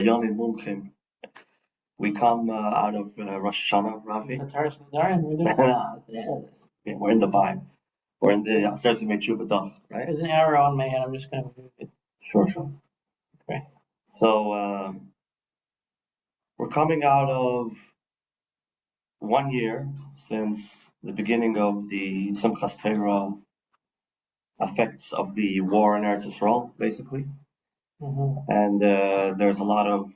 Yoni Mumchim. We come out of Rosh Hashanah, Ravi. Yeah, we're in the vibe. We're in the Aseret Mechubah, right? There's an arrow on my head. I'm just going to move it. Sure. Okay. So we're coming out of 1 year since the beginning of the Simchas Torah effects of the war in Eretz Yisrael, basically. Mm-hmm. And there's a lot of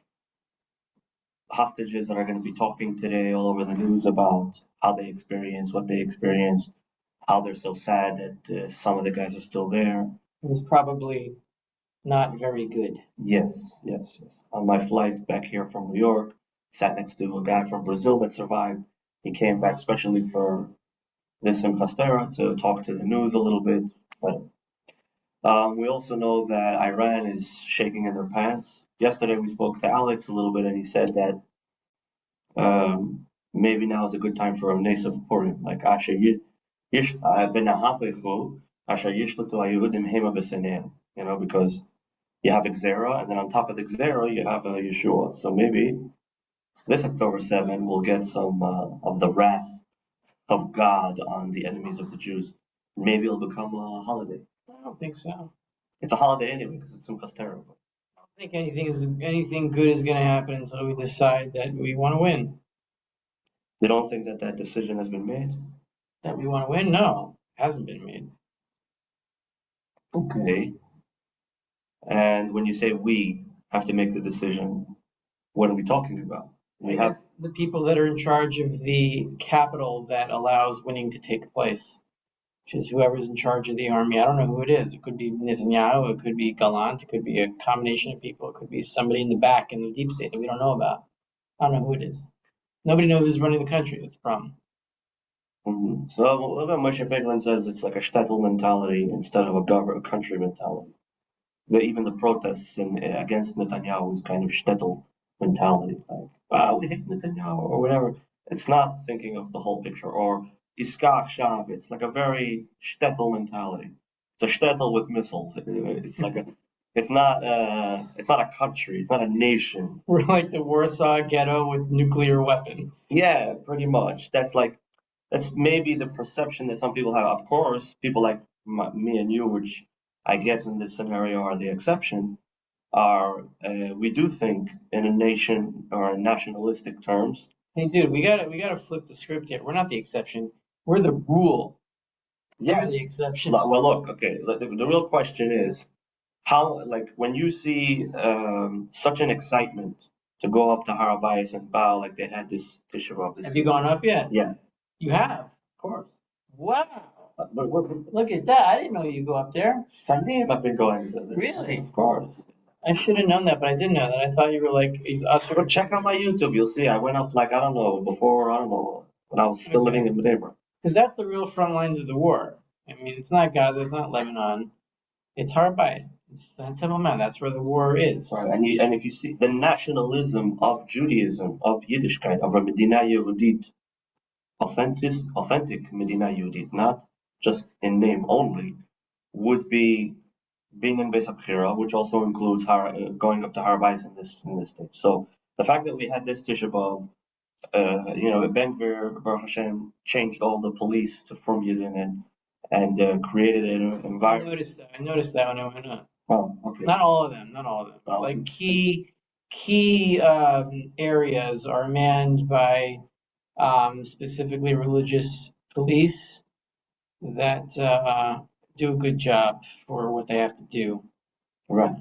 hostages that are going to be talking today all over the news about how they experienced, what they experienced, how they're so sad that some of the guys are still there. It was probably not very good. Yes. On my flight back here from New York, sat next to a guy from Brazil that survived. He came back especially for this Simchas Torah to talk to the news a little bit. But we also know that Iran is shaking in their pants. Yesterday we spoke to Alex a little bit, and he said that maybe now is a good time for a Nes of Purim, like because you have Xera, and then on top of the Xera you have Yeshua. So maybe this October 7 will get some of the wrath of God on the enemies of the Jews. Maybe it'll become a holiday. I don't think so. It's a holiday anyway because it's Simchas Torah. I don't think anything good is going to happen until we decide that we want to win. You don't think that decision has been made? That we want to win? No, it hasn't been made. Okay. And when you say we have to make the decision, what are we talking about? We have the people that are in charge of the capital that allows winning to take place, which is whoever's in charge of the army. I don't know who it is. It could be Netanyahu, it could be Gallant, it could be a combination of people, it could be somebody in the back in the deep state that we don't know about. I don't know who it is. Nobody knows who's running the country. That's the problem. Mm-hmm. So Moshe Feiglin says it's like a shtetl mentality instead of a country mentality. Even the protests against Netanyahu is kind of shtetl mentality, like we hate Netanyahu or whatever. It's not thinking of the whole picture. Or Iska Shav, it's like a very shtetl mentality. It's a shtetl with missiles. It's like it's not a country. It's not a nation. We're like the Warsaw Ghetto with nuclear weapons. Yeah, pretty much. That's maybe the perception that some people have. Of course, people like me and you, which I guess in this scenario are the exception, we do think in a nation or in nationalistic terms. Hey, dude, we gotta flip the script here. We're not the exception. We're the rule. Yeah, we're the exception. Well, look, okay. The real question is how, like, when you see such an excitement to go up to Har HaBayis and bow, like they had this Tisha B'Av. Have you gone up yet? Yeah. You have? Of course. Wow. Look at that. I didn't know you go up there. I've been going. Really? Of course. I should have known that, but I didn't know that. I thought you were like, he's us. Check out my YouTube. You'll see. I went up like, I don't know, when I was still living in Medebra. Because that's the real front lines of the war. I mean, it's not Gaza, it's not Lebanon. It's Har HaBayis. It's the Temple Mount. That's where the war is. Right. And if you see the nationalism of Judaism, of Yiddishkeit, of a Medina Yehudit, authentic Medina Yehudit, not just in name only, would be being in Beis HaBchira, which also includes going up to Har HaBayis in this stage. So the fact that we had this Tisha B'Av, Ben Gvir, Baruch Hashem, changed all the police from Yidden and created an environment. I noticed that when I went up. Oh, okay. Not all of them. Like key areas are manned by specifically religious police that do a good job for what they have to do. Right.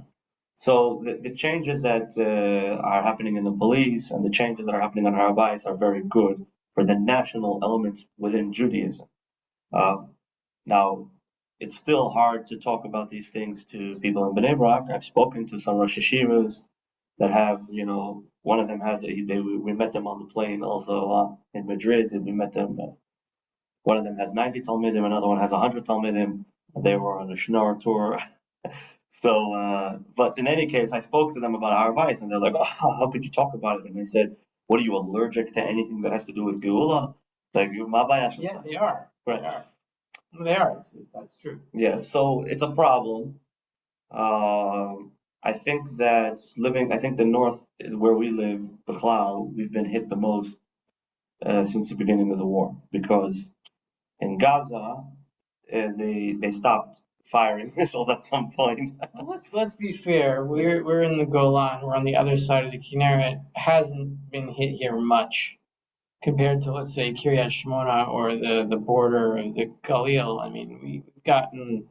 So the changes that are happening in the police and the changes that are happening on Har HaBayis are very good for the national elements within Judaism. Now, it's still hard to talk about these things to people in Bnei Brak. I've spoken to some Rosh Yeshivas that have, one of them has, we met them on the plane also in Madrid, and we met them. One of them has 90 Talmidim, another one has 100 Talmidim. They were on a Schnorr tour. So, but in any case, I spoke to them about Har HaBayis, and they're like, oh, how could you talk about it? And I said, what are you, allergic to anything that has to do with Geula? Like, yeah, they are. Right. They are. That's true. Yeah, so it's a problem. I think I think the north where we live, Bechlal, we've been hit the most since the beginning of the war, because in Gaza they stopped firing missiles at some point. Well, let's be fair. We're in the Golan. We're on the other side of the Kinneret. Hasn't been hit here much compared to, let's say, Kiryat Shmona or the border of the Galil. I mean, we've gotten,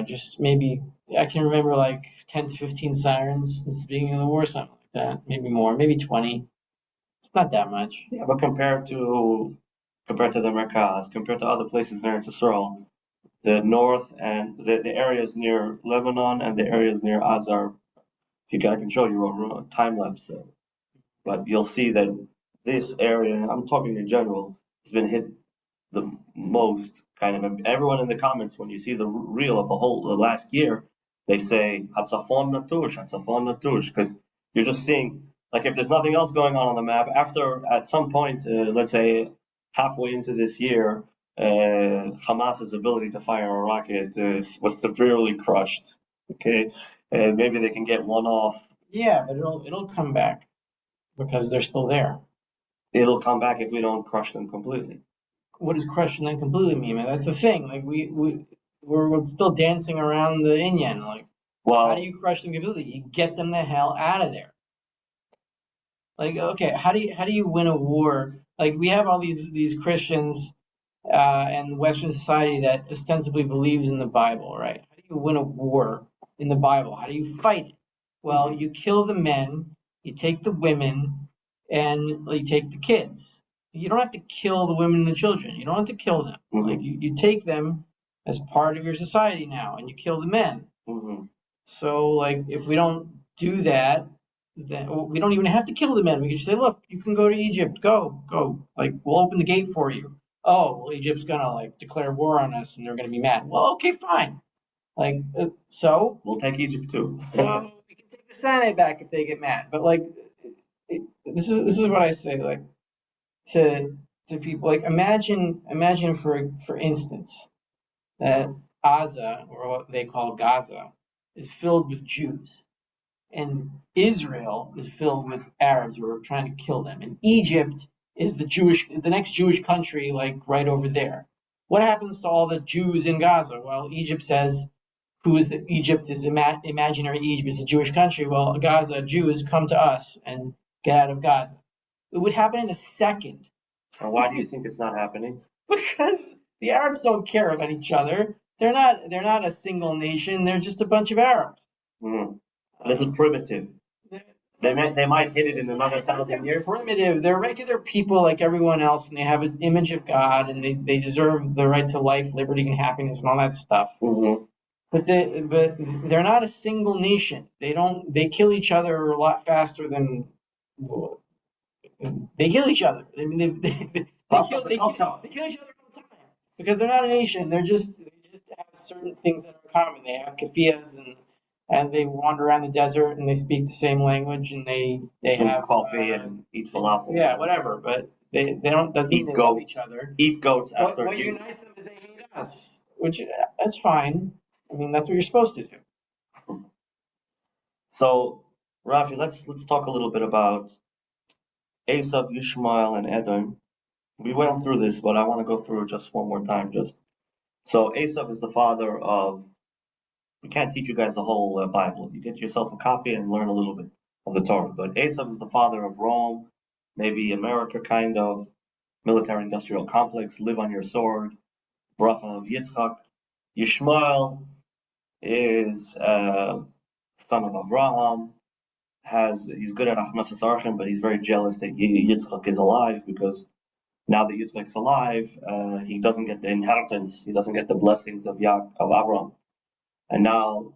just maybe I can remember like 10 to 15 sirens since the beginning of the war, something like that. Maybe more, maybe 20. It's not that much. Yeah, but compared to the Merkaz, compared to other places near Israel, the north and the areas near Lebanon and the areas near Azar, I can show you a time lapse, but you'll see that this area, I'm talking in general, has been hit the most. Kind of everyone in the comments, when you see the reel of the last year, they say Hatzafon Natush, because you're just seeing, like, if there's nothing else going on the map, at some point, let's say halfway into this year, Hamas's ability to fire a rocket was severely crushed. Okay, and maybe they can get one off. Yeah, but it'll come back because they're still there. It'll come back if we don't crush them completely. What does crushing them completely mean, man? That's the thing. Like we're still dancing around the inyan. Like, well, how do you crush them completely? You get them the hell out of there. Like, okay, how do you win a war? Like, we have all these Christians and Western society that ostensibly believes in the Bible, right? How do you win a war in the Bible? How do you fight it? Well, you kill the men, you take the women, and you take the kids. You don't have to kill the women and the children. You don't have to kill them. Mm-hmm. Like you take them as part of your society now, and you kill the men. Mm-hmm. So, like, if we don't do that, then we don't even have to kill the men. We can just say, look, you can go to Egypt. Go. Like, we'll open the gate for you. Oh, well, Egypt's gonna like declare war on us, and they're gonna be mad. Well, okay, fine. Like, so we'll take Egypt too. So we can take the Sinai back if they get mad. But like, this is what I say. Like, to people, like, imagine for instance that Gaza, or what they call Gaza, is filled with Jews, and Israel is filled with Arabs who are trying to kill them, and Egypt is the next Jewish country, like right over there. What happens to all the Jews in Gaza? Well, Egypt says, Egypt is imaginary. Egypt is a Jewish country. Well, Gaza, Jews, come to us and get out of Gaza. It would happen in a second. And why do you think it's not happening? Because the Arabs don't care about each other. They're not a single nation. They're just a bunch of Arabs. A little primitive. They might hit it in another 1,000 years. Primitive. They're regular people like everyone else, and they have an image of God, and they deserve the right to life, liberty, and happiness, and all that stuff. Mm-hmm. But they're not a single nation. They kill each other a lot faster than they kill each other. I mean, they kill each other all the time because they're not a nation. They just have certain things that are common. They have kafiyas and they wander around the desert and they speak the same language and they have coffee and eat falafel. Yeah, whatever. But they don't. Doesn't mean they love each other. Eat goats after what unites them is they hate us, which that's fine. I mean, that's what you're supposed to do. So, Rafi, let's talk a little bit about Esav, Yishmael, and Edom. We went through this, but I want to go through it just one more time. So Esav is the father of. We can't teach you guys the whole Bible. You get yourself a copy and learn a little bit of the Torah. But Esav is the father of Rome, maybe America kind of military-industrial complex. Live on your sword. Bracha of Yitzchak. Yishmael is son of Abraham. He's good at Achnasas Archim, but he's very jealous that Yitzchak is alive, because now that Yitzchak's alive, he doesn't get the inheritance. He doesn't get the blessings of Abraham, and now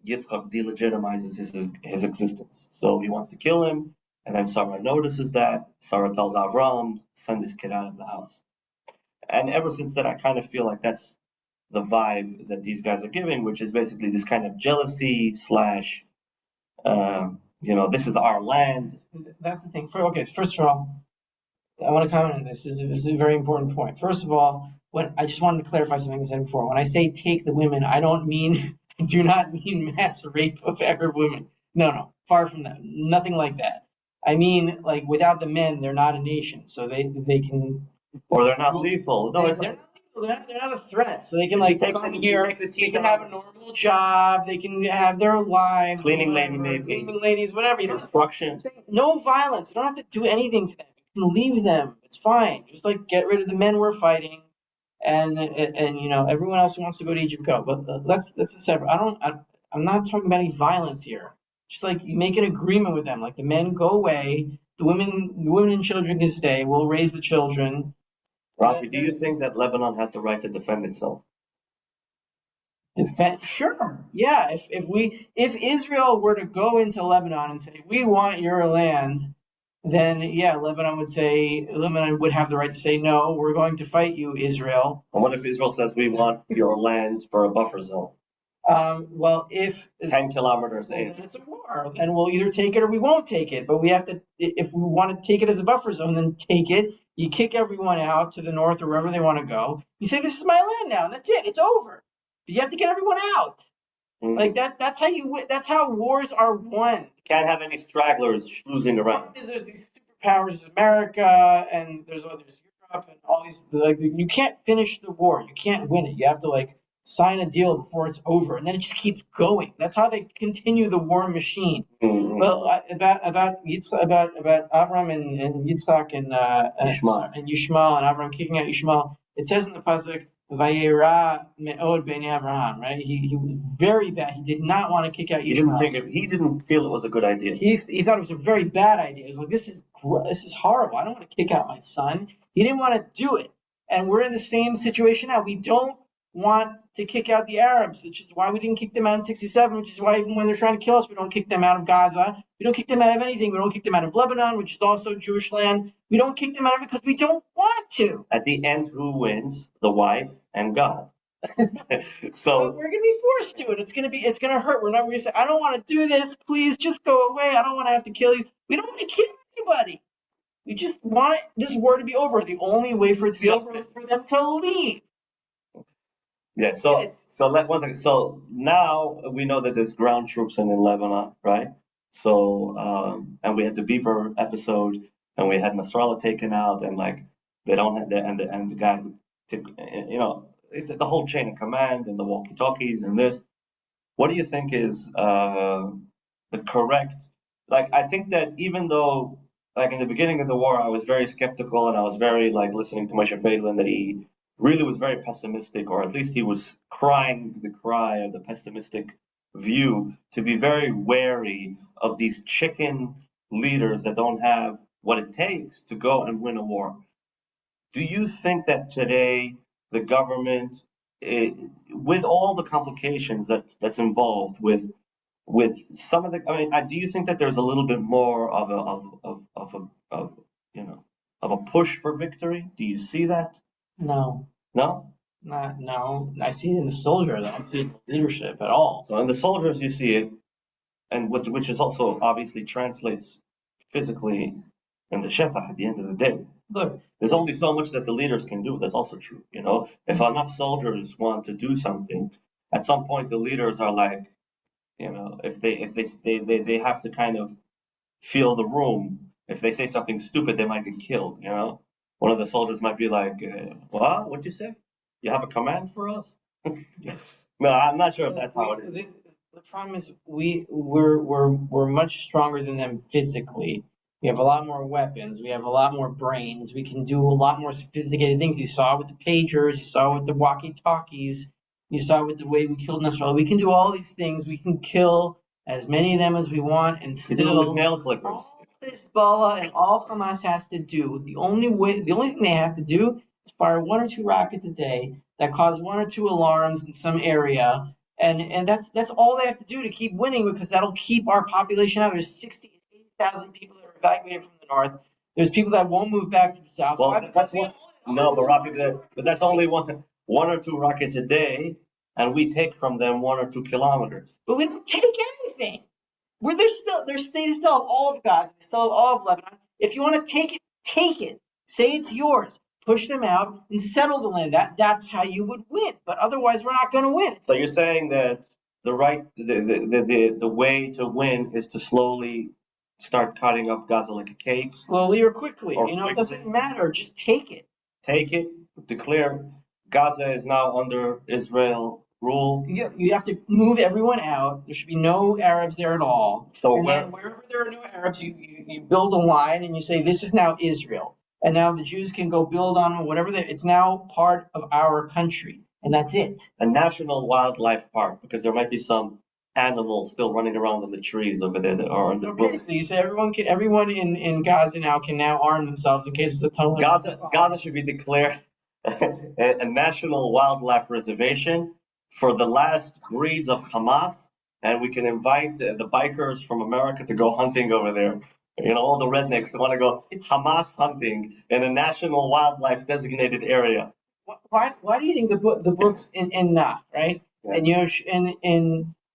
Yitzchak delegitimizes his existence. So he wants to kill him, and then Sarah notices that. Sarah tells Abraham, send this kid out of the house. And ever since then, I kind of feel like that's the vibe that these guys are giving, which is basically this kind of jealousy slash, this is our land. That's the thing. First of all, I want to comment on this. This is a very important point. First of all, I just wanted to clarify something I said before. When I say take the women, I don't mean do not mean mass rape of Arab women. No, far from that. Nothing like that. I mean, like, without the men, they're not a nation, so they can. Or they're not lethal. No, they're not lethal. They're not a threat, so they can like come here. They can have a normal job. They can have their lives. Cleaning lady, maybe. Cleaning ladies, whatever. Construction. No violence. You don't have to do anything to them. You can leave them. It's fine. Just like get rid of the men we're fighting, and everyone else who wants to go to Egypt go. But that's a separate. I'm not talking about any violence here. Just like you make an agreement with them, like the men go away, the women and children can stay. We'll raise the children. Rafi, do you think that Lebanon has the right to defend itself? Sure, yeah. If Israel were to go into Lebanon and say we want your land, then yeah, Lebanon would have the right to say no. We're going to fight you, Israel. And what if Israel says we want your land for a buffer zone? Well, if 10 kilometers in, it's a war, and we'll either take it or we won't take it. But we have to, if we want to take it as a buffer zone, then take it. You kick everyone out to the north or wherever they want to go. You say, this is my land now, and that's it. It's over. But you have to get everyone out. Like that. That's how you win. That's how wars are won. You can't have any stragglers schmoozing around. There's these superpowers, America, and there's Europe, and all these. Like, you can't finish the war. You can't win it. You have to sign a deal before it's over, and then it just keeps going. That's how they continue the war machine. Mm-hmm. Well, about Avram and Yitzchak and Yishmael and Avram kicking out Yishmael. It says in the pasuk, "Vayera me'od b'nei Avraham." Right? He was very bad. He did not want to kick out Yishmael. He didn't feel it was a good idea. He thought it was a very bad idea. He was like, this is horrible. I don't want to kick out my son. He didn't want to do it, and we're in the same situation now. We don't want to kick out the Arabs, which is why we didn't kick them out in 67, which is why even when they're trying to kill us, we don't kick them out of Gaza. We don't kick them out of anything. We don't kick them out of Lebanon, which is also Jewish land. We don't kick them out of it because we don't want to. At the end, who wins? The wife and God. So but we're going to be forced to it. It's going to hurt. We're not going to say, I don't want to do this. Please just go away. I don't want to have to kill you. We don't want to kill anybody. We just want this war to be over. The only way for it to be over is for them to leave. Yeah, so now we know that there's ground troops in Lebanon, right? So and we had the Beeper episode, and we had Nasrallah taken out, and they don't have the guy who took, the whole chain of command and the walkie-talkies and this. What do you think is the correct? I think that even though in the beginning of the war I was very skeptical and I was very listening to Moshe Feiglin that he really was very pessimistic, or at least he was crying the cry of the pessimistic view, to be very wary of these chicken leaders that don't have what it takes to go and win a war. Do you think that today the government, with all the complications that's involved with some of the, do you think that there's a little bit more of a push for victory? Do you see that? No. No? No. I see it in the soldiers. I don't see it in leadership at all. So in the soldiers you see it, and which is also obviously translates physically in the Shofar at the end of the day. Look, there's only so much that the leaders can do. That's also true. If enough soldiers want to do something, at some point the leaders are if they have to kind of feel the room. If they say something stupid, they might get killed. One of the soldiers might be like, "What? What'd you say? You have a command for us?" No, I'm not sure if that's how it is. The problem is we're much stronger than them physically. We have a lot more weapons. We have a lot more brains. We can do a lot more sophisticated things. You saw with the pagers. You saw with the walkie-talkies. You saw with the way we killed Nasrallah. We can do all these things. We can kill as many of them as we want, and still nail clippers. All Hezbollah and all Hamas has to do, the only thing they have to do is fire 1 or 2 rockets a day that cause 1 or 2 alarms in some area, and that's all they have to do to keep winning, because that'll keep our population out. There's 60,000 to 80,000 people that are evacuated from the north. There's people that won't move back to the south. Well, that's what. No, but Rafi, but that's only 1 or 2 rockets a day, and we take from them 1 or 2 kilometers. But we don't take anything. They still have all of Gaza. They still have all of Lebanon. If you want to take it. Say it's yours. Push them out and settle the land. That's how you would win. But otherwise, we're not going to win. So you're saying that the way to win is to slowly start cutting up Gaza like a cake. Slowly or quickly. Or It doesn't matter. Just take it. Take it, declare Gaza is now under Israel rule. You have to move everyone out. There should be no Arabs there at all. So and then wherever there are no Arabs, you build a line and you say, this is now Israel. And now the Jews can go build on whatever it's now part of our country. And that's it. A national wildlife park, because there might be some animals still running around in the trees over there that are in the Okay, so you say everyone in Gaza now can now arm themselves in case of the tunnel. Gaza should be declared a national wildlife reservation for the last breeds of Hamas, and we can invite the bikers from America to go hunting over there. All the rednecks want to go Hamas hunting in a national wildlife designated area. Why do you think the books in Nach, right? Yeah. And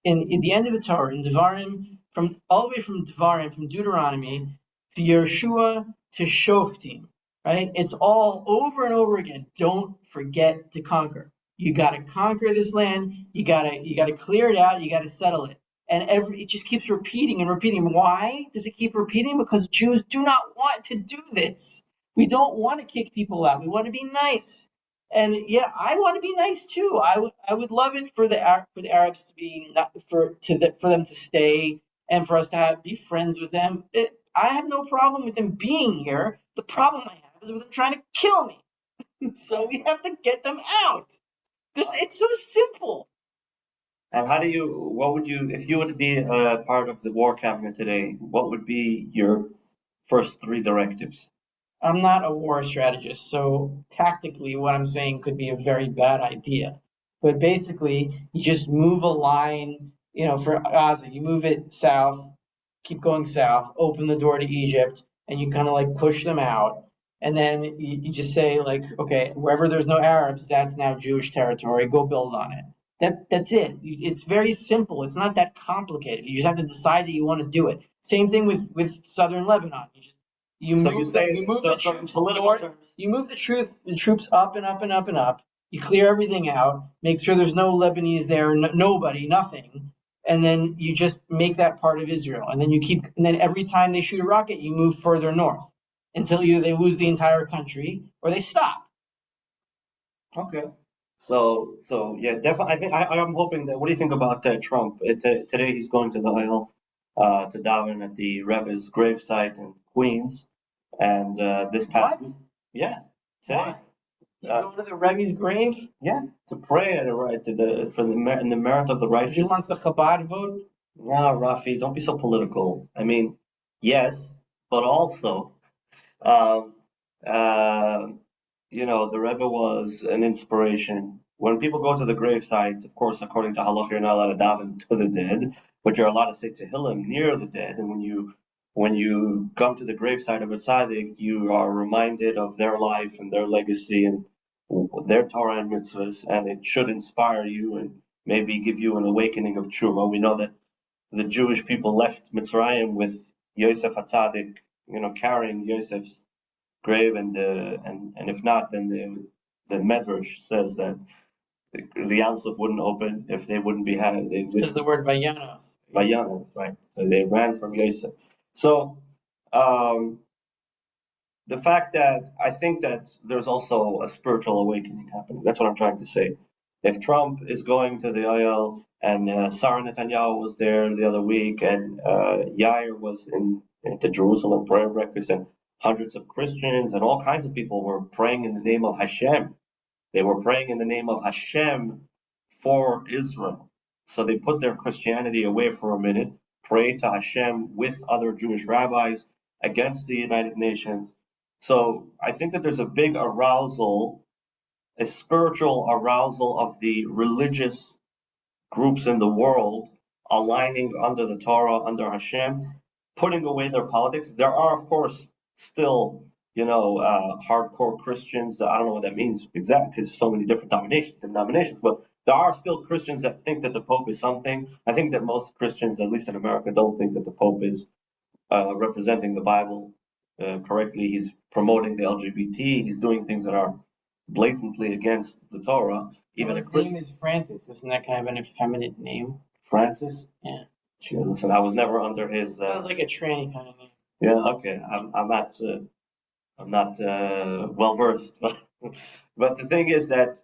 in the end of the Torah, in Devarim, from all the way from Devarim, from Deuteronomy to Yeshua to Shoftim, right? It's all over and over again. Don't forget to conquer. You got to conquer this land. You got to clear it out. You got to settle it. And it just keeps repeating and repeating. Why does it keep repeating? Because Jews do not want to do this. We don't want to kick people out. We want to be nice. And yeah, I want to be nice too. I would love it for the Arabs to be for them to stay and for us to be friends with them. I have no problem with them being here. The problem I have is with them trying to kill me. So we have to get them out. It's so simple. And what would you, if you were to be a part of the war cabinet today, what would be your first 3 directives? I'm not a war strategist, so tactically what I'm saying could be a very bad idea. But basically, you just move a line, for Gaza, you move it south, keep going south, open the door to Egypt, and you kind of like push them out. And then you just say like, okay, wherever there's no Arabs, that's now Jewish territory, go build on it. That's it. It's very simple. It's not that complicated. You just have to decide that you want to do it. Same thing with southern Lebanon. You move the troops up and up and up and up. You clear everything out, make sure there's no Lebanese there, nobody, nothing, and then you just make that part of Israel. And then every time they shoot a rocket, you move further north until they lose the entire country or they stop. Okay. So yeah, definitely. I'm hoping that. What do you think about Trump? Today he's going to the aisle to daven at the Rebbe's gravesite in Queens, and this past what? Yeah, today. Why? He's going to the Rebbe's grave? Yeah, to pray in the merit of the righteous. He wants the Chabad vote. No, Rafi, don't be so political. I mean, yes, but also, the Rebbe was an inspiration. When people go to the gravesite, of course, according to halakha, you're not allowed to daven to the dead, but you're allowed to say tehillim near the dead. And when you come to the gravesite of a tzaddik, you are reminded of their life and their legacy and their Torah and mitzvahs, and it should inspire you and maybe give you an awakening of tshuva. We know that the Jewish people left Mitzrayim with Yosef HaTzadik, carrying Yosef's grave, and if not, then the Medrash says that the Yamsuf wouldn't open if they wouldn't be had. Because the word Vayana. Vayana, right? So they ran from Yosef. So the fact that I think that there's also a spiritual awakening happening. That's what I'm trying to say. If Trump is going to the aisle, and Sarah Netanyahu was there the other week, and Yair was in the Jerusalem prayer breakfast, and hundreds of Christians and all kinds of people were praying in the name of Hashem. They were praying in the name of Hashem for Israel. So they put their Christianity away for a minute, prayed to Hashem with other Jewish rabbis against the United Nations. So I think that there's a big arousal, a spiritual arousal of the religious groups in the world aligning under the Torah, under Hashem, putting away their politics. There are, of course, still, hardcore Christians. I don't know what that means exactly, because so many different denominations, but there are still Christians that think that the Pope is something. I think that most Christians, at least in America, don't think that the Pope is representing the Bible correctly. He's promoting the LGBT. He's doing things that are blatantly against the Torah. Even his name is Francis. Isn't that kind of an effeminate name? Francis? Yeah. Sure, listen, I was never under his. Sounds like a tranny kind of name. Yeah, okay. I'm not well versed, but the thing is that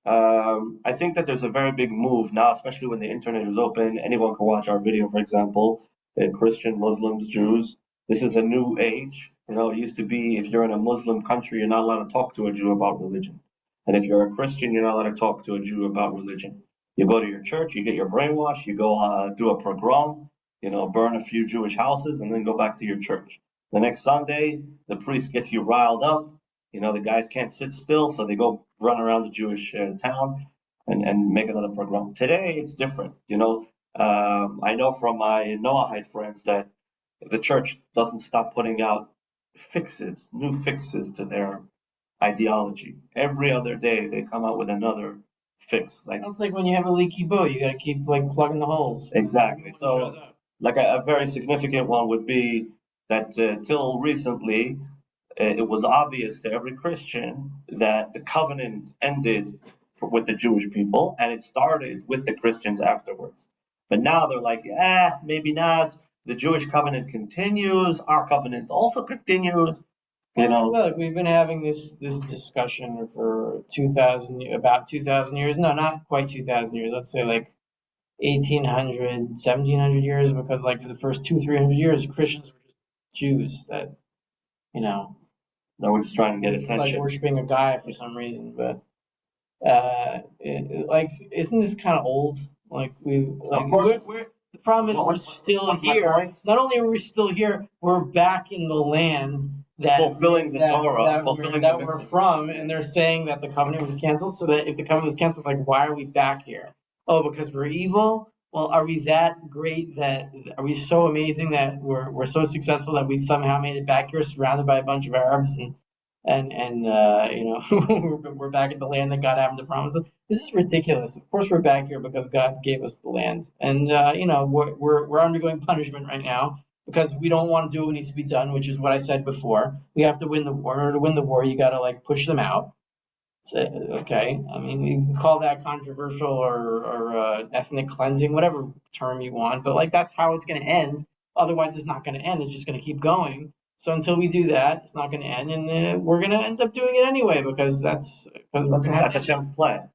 I think that there's a very big move now, especially when the internet is open. Anyone can watch our video, for example, Christian, Muslims, Jews. This is a new age. You know, it used to be if you're in a Muslim country, you're not allowed to talk to a Jew about religion. And if you're a Christian, you're not allowed to talk to a Jew about religion. You go to your church, you get your brainwash, you go do a pogrom, you know, burn a few Jewish houses, and then go back to your church. The next Sunday, the priest gets you riled up. You know, the guys can't sit still, so they go run around the Jewish town and make another pogrom. Today, it's different. You know, I know from my Noahide friends that the church doesn't stop putting out new fixes to their ideology. Every other day, they come out with another fix. Like Sounds like when you have a leaky boat, you got to keep like plugging the holes. exactly. So, like a very significant one would be that till recently, it was obvious to every Christian that the covenant ended with the Jewish people, and it started with the Christians afterwards. But now they're like, maybe not. The Jewish covenant continues. Our covenant also continues. You know, look, we've been having this discussion for 2,000 years. No, not quite 2,000 years. Let's say like 1,800, 1,700 years, because like for the first 200-300 years, Christians were just Jews that, you know, no, we're just trying to get attention. Like worshiping a guy for some reason, but like, isn't this kind of old? Like we're the problem is we're still here. Not only are we still here, we're back in the land that fulfilling the Torah, that we're from, and they're saying that the covenant was canceled. So that if the covenant was canceled, like why are we back here? Oh, because we're evil. Well, are we that great? Are we so amazing that we're so successful that we somehow made it back here, surrounded by a bunch of Arabs and you know, we're back at the land that God happened to promise us. This is ridiculous. Of course, we're back here because God gave us the land, and you know, we're undergoing punishment right now because we don't want to do what needs to be done, which is what I said before. We have to win the war. In order to win the war, you got to like push them out. So, okay, I mean, you can call that controversial or ethnic cleansing, whatever term you want, but like that's how it's going to end. Otherwise, it's not going to end. It's just going to keep going. So until we do that, it's not going to end, and we're going to end up doing it anyway because that's Hashem's plan,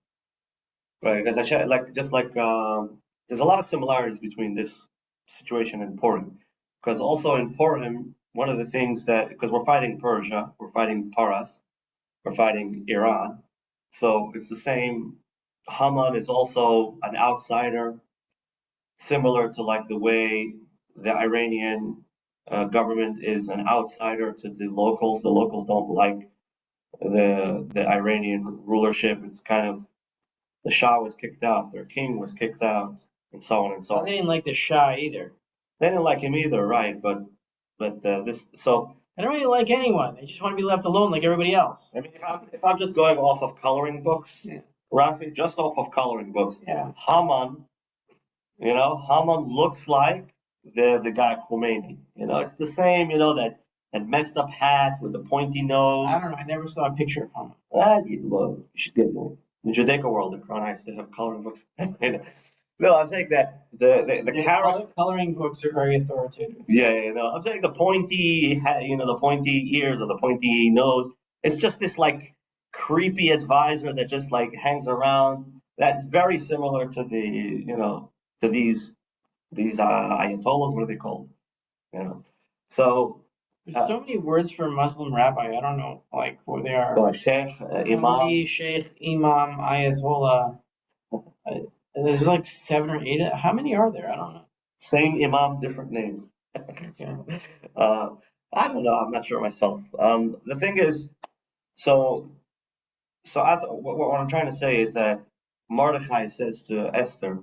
right? Because Hashem, there's a lot of similarities between this situation and Purim, because also in Purim, one of the things that because we're fighting Persia, we're fighting Paras, we're fighting Iran, so it's the same. Haman is also an outsider, similar to like the way the Iranian government is an outsider to the locals. The locals don't like the Iranian rulership. It's kind of the Shah was kicked out, their king was kicked out, and so on and so on. They didn't like the Shah either. They didn't like him either, right? But this so. I don't really like anyone. They just want to be left alone like everybody else. I mean, if I'm just going off of coloring books, yeah. Rafi, just off of coloring books, yeah. Haman, you know, Haman looks like the guy Khomeini. You know, it's the same, you know, that messed up hat with the pointy nose. I don't know. I never saw a picture of Haman. Well, you should get one. In Judaica world, in Crown they have coloring books. No, I'm saying that the character coloring books are very authoritative. Yeah, no, I'm saying the pointy, you know, the pointy ears or the pointy nose. It's just this like creepy advisor that just like hangs around. That's very similar to the, you know, to these ayatollahs. What are they called? You know, so there's so many words for Muslim rabbi. I don't know, like what they are. Sheikh, Imam, Sheikh, Imam, Ayatollah. There's like 7 or 8. How many are there? I don't know. Same Imam, different name. Okay. I don't know. I'm not sure myself. The thing is, so as what I'm trying to say is that Mordechai says to Esther,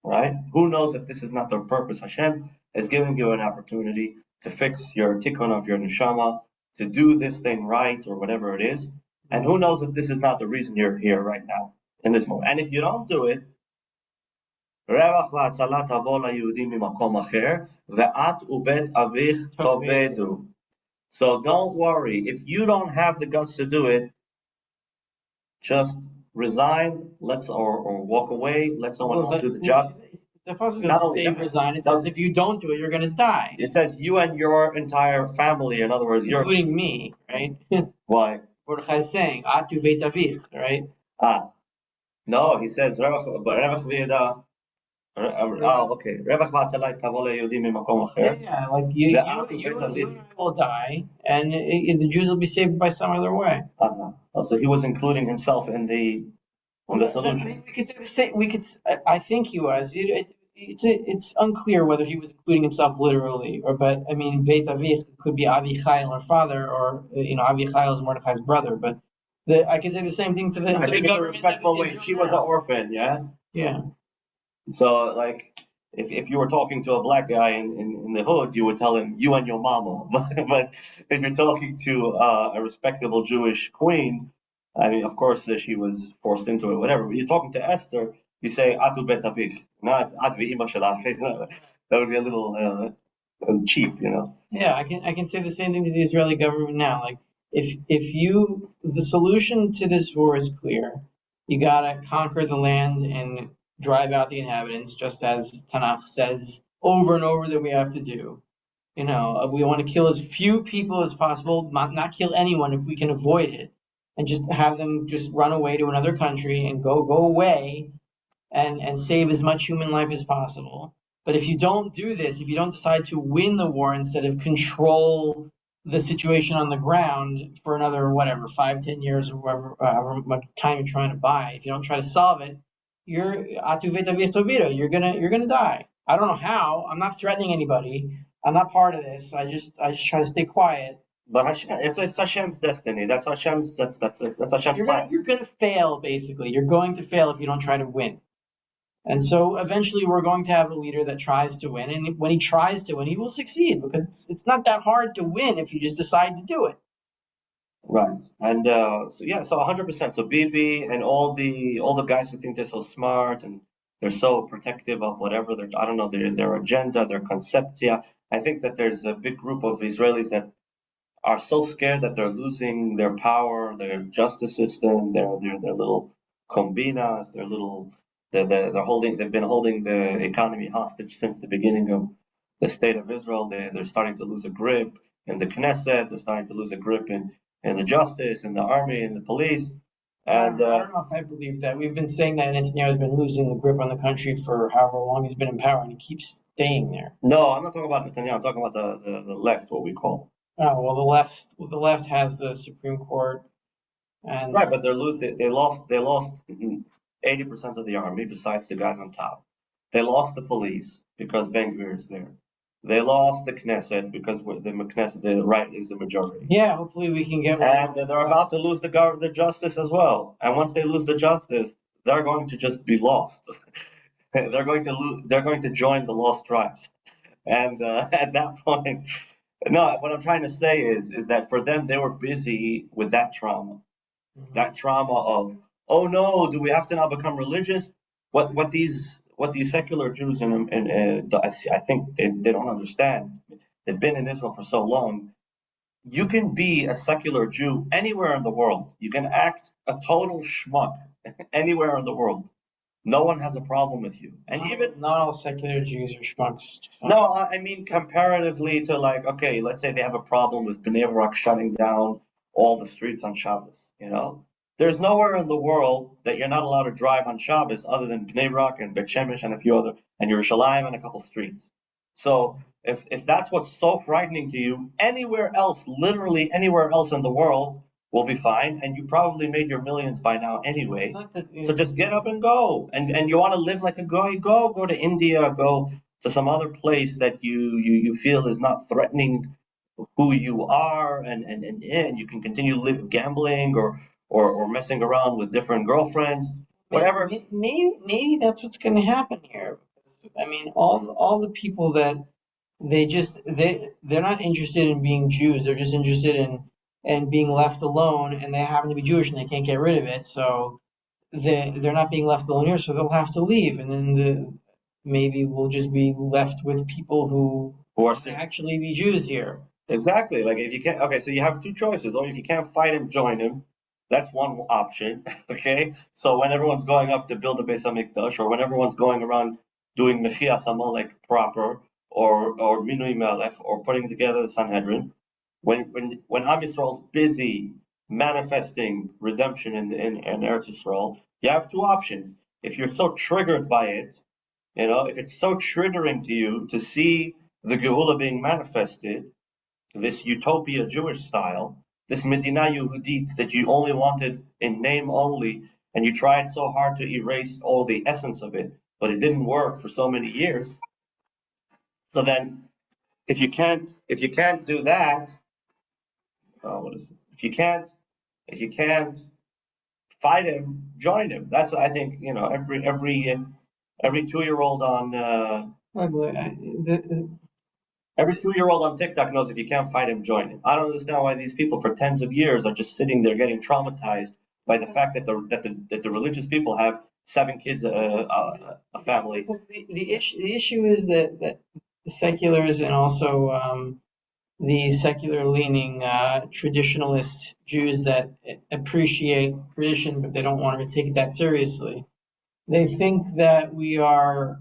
right? Who knows if this is not their purpose? Hashem is giving you an opportunity to fix your tikkun of your neshama, to do this thing right or whatever it is. And who knows if this is not the reason you're here right now, in this moment. And if you don't do it, so don't worry. If you don't have the guts to do it, just resign, or walk away, let someone else do the job. The pasuk Not doesn't only say that, resign. It says if you don't do it, you're going to die, it says you and your entire family. In other words, including me, right? Why? Mordechai is saying, "Atu veit avich," right? No, he says רווח וידע. Okay. רווח והצלה תבוא ליהודים ממקום אחר. Yeah, like you and I will die, and the Jews will be saved by some other way. So he was including himself in the solution. We could say the same. I think he was. It's unclear whether he was including himself literally, but I mean, Beit Avich could be Avichail, her father, or Avichail is Mordechai's brother. But I can say the same thing to the government. Respectful way. She was an orphan, yeah. Yeah. So like, if you were talking to a black guy in the hood, you would tell him you and your mama. But if you're talking to a respectable Jewish queen, I mean, of course she was forced into it, whatever. But you're talking to Esther, you say Atu bet avik, not At ve'ima shelach. That would be a little cheap, Yeah, I can say the same thing to the Israeli government now. Like, the solution to this war is clear. You gotta conquer the land and drive out the inhabitants, just as Tanakh says over and over that we have to do. We want to kill as few people as possible, not kill anyone if we can avoid it, and just have them just run away to another country and go away and save as much human life as possible. But if you don't do this, if you don't decide to win the war instead of control the situation on the ground for another, 5-10 years, or however much time you're trying to buy, if you don't try to solve it, you're gonna die. I don't know how. I'm not threatening anybody. I'm not part of this. I just try to stay quiet. But it's Hashem's destiny. That's Hashem's plan. You're gonna fail, basically. You're going to fail if you don't try to win. And so eventually we're going to have a leader that tries to win. And when he tries to win, he will succeed, because it's not that hard to win if you just decide to do it. Right. And so 100%. So Bibi and all the guys who think they're so smart and they're so protective of whatever their agenda, their conceptia. I think that there's a big group of Israelis that are so scared that they're losing their power, their justice system, their little combinas, they've been holding the economy hostage since the beginning of the state of Israel. They're starting to lose a grip in the Knesset. They're starting to lose a grip in the justice, in the army, in the police. And I don't know if I believe that. We've been saying that Netanyahu has been losing the grip on the country for however long he's been in power, and he keeps staying there. No, I'm not talking about Netanyahu. I'm talking about the left, what we call. Oh well, the left has the Supreme Court, and right, but they lost 80% of the army besides the guys on top. They lost the police because Ben Gvir is there. They lost the Knesset because the right is the majority. Yeah, hopefully we can get. And they're about to lose the justice as well. And once they lose the justice, they're going to just be lost. They're going to join the lost tribes. And at that point, no. What I'm trying to say is that for them, they were busy with that trauma. Mm-hmm. That trauma of, oh no, do we have to now become religious? What these secular Jews I think they don't understand. They've been in Israel for so long. You can be a secular Jew anywhere in the world. You can act a total schmuck anywhere in the world. No one has a problem with you. And even not all secular Jews are schmucks. No, I mean comparatively to, like, okay, let's say they have a problem with Bnei Brak shutting down all the streets on Shabbos. There's nowhere in the world that you're not allowed to drive on Shabbos other than Bnei Brak and Bet Shemesh and a few other, and Yerushalayim and a couple streets. So if that's what's so frightening to you, anywhere else, literally anywhere else in the world will be fine, and you probably made your millions by now anyway. So just get up and go. And you want to live like a guy, go to India, go to some other place that you feel is not threatening who you are, and you can continue gambling or messing around with different girlfriends, whatever. Maybe that's what's going to happen here. I mean, all the people that they're not interested in being Jews. They're just interested in being left alone, and they happen to be Jewish and they can't get rid of it. So they're not being left alone here, so they'll have to leave, and then maybe we'll just be left with people who are actually be Jews here. Exactly. Like if you can't, okay, so you have two choices. Or if you can't fight him, join him. That's one option, okay? So when everyone's going up to build a Beis HaMikdash, or when everyone's going around doing messiahnewsglobal proper, or Minui Melech, or putting together the Sanhedrin, when Am Yisrael's busy manifesting redemption in Eretz Yisrael, you have two options. If you're so triggered by it, if it's so triggering to you to see the Geula being manifested, this utopia Jewish style, this Medina Yehudit that you only wanted in name only, and you tried so hard to erase all the essence of it, but it didn't work for so many years. So then, if you can't do that, what is it? If you can't fight him, join him. That's, I think, every 2-year-old on. Every 2-year-old on TikTok knows if you can't fight him, join him. I don't understand why these people for tens of years are just sitting there getting traumatized by the fact that the religious people have 7 kids a family. The issue is that the seculars and also the secular-leaning traditionalist Jews that appreciate tradition, but they don't want to take it that seriously. They think that we're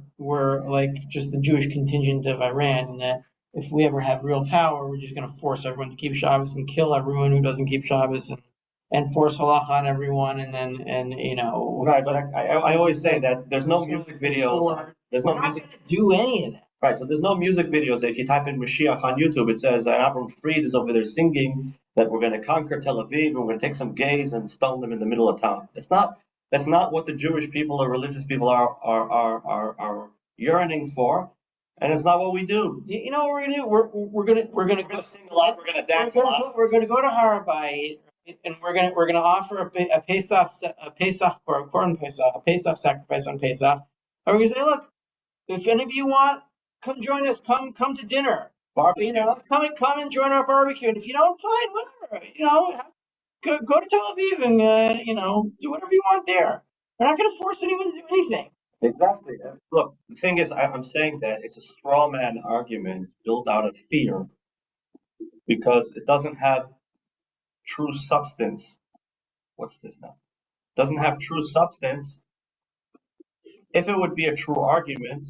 like just the Jewish contingent of Iran, and that if we ever have real power, we're just going to force everyone to keep Shabbos and kill everyone who doesn't keep Shabbos, and force halacha on everyone, Right, but I always say that there's no music videos. There's no music. Not going to do any of that. Right, so there's no music videos. If you type in Moshiach on YouTube, it says Avram Fried is over there singing that we're going to conquer Tel Aviv and we're going to take some gays and stone them in the middle of town. That's not what the Jewish people or religious people are yearning for, and it's not what we do. You know what we're gonna do? We're gonna sing a lot. We're gonna dance a lot. We're gonna go to Har HaBayit, and we're gonna offer a Pesach for a corn Pesach, a Pesach sacrifice on Pesach, and we're gonna say, look, if any of you want, come join us. Come to dinner. Barbecue. Come and join our barbecue. And if you don't, fine, whatever. Go to Tel Aviv and do whatever you want there. We're not going to force anyone to do anything. Exactly. Look, the thing is, I'm saying that it's a straw man argument built out of fear because it doesn't have true substance. What's this now? It doesn't have true substance. If it would be a true argument,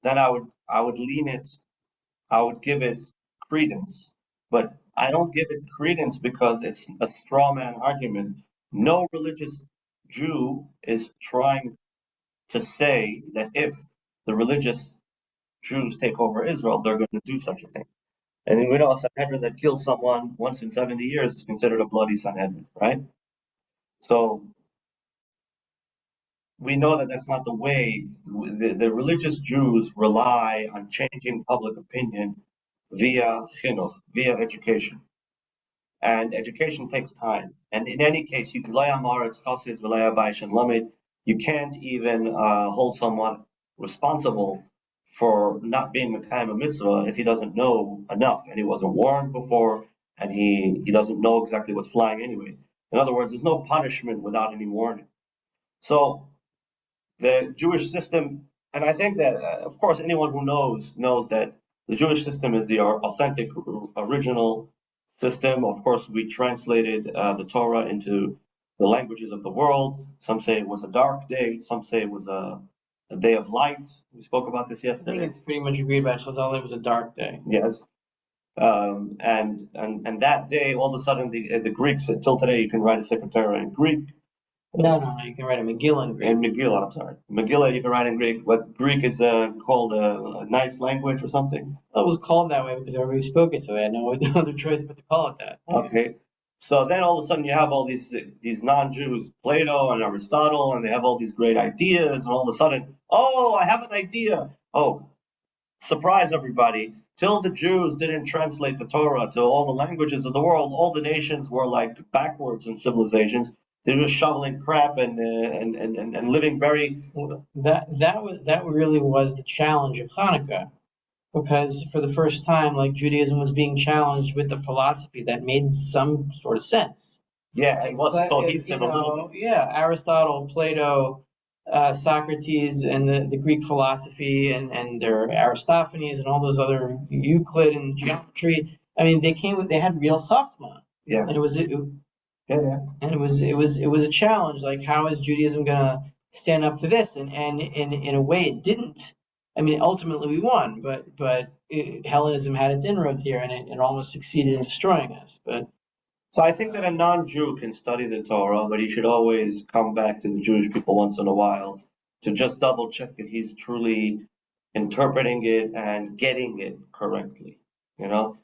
then I would lean it. I would give it credence. But I don't give it credence because it's a straw man argument. No religious Jew is trying to say that if the religious Jews take over Israel, they're going to do such a thing. And we know a Sanhedrin that kills someone once in 70 years is considered a bloody Sanhedrin, right? So we know that that's not the way. The religious Jews rely on changing public opinion via chinuch, via education. And education takes time. And in any case, you can't even hold someone responsible for not being Mekayim a mitzvah if he doesn't know enough and he wasn't warned before and he doesn't know exactly what's flying anyway. In other words, there's no punishment without any warning. So the Jewish system, and I think that, of course, anyone who knows that the Jewish system is the authentic, original system. Of course, we translated the Torah into the languages of the world. Some say it was a dark day. Some say it was a day of light. We spoke about this yesterday. I think it's pretty much agreed by Chazal. It was a dark day. Yes. And that day, all of a sudden, the Greeks, until today, you can write a Sefer Torah in Greek. No, you can write a Megillah in Greek. In Megillah, I'm sorry. Megillah, you can write in Greek. What Greek is called a nice language or something? Well, it was called that way because everybody spoke it, so they had no other choice but to call it that. Okay. So then all of a sudden you have all these non-Jews, Plato and Aristotle, and they have all these great ideas, and all of a sudden, oh, I have an idea. Oh, surprise everybody. Till the Jews didn't translate the Torah to all the languages of the world, all the nations were like backwards in civilizations. They were shoveling crap and living very. That really was the challenge of Hanukkah, because for the first time, like Judaism was being challenged with the philosophy that made some sort of sense. Yeah, it was cohesive a little bit. Yeah, Aristotle, Plato, Socrates, and the Greek philosophy, and their Aristophanes, and all those other Euclid and geometry. I mean, they had real chachma. Yeah. And it was Yeah. And it was a challenge. Like, how is Judaism gonna stand up to this? And in a way, it didn't. I mean, ultimately we won, but Hellenism had its inroads here, and it almost succeeded in destroying us. But So I think that a non-Jew can study the Torah, but he should always come back to the Jewish people once in a while to just double check that he's truly interpreting it and getting it correctly. You know,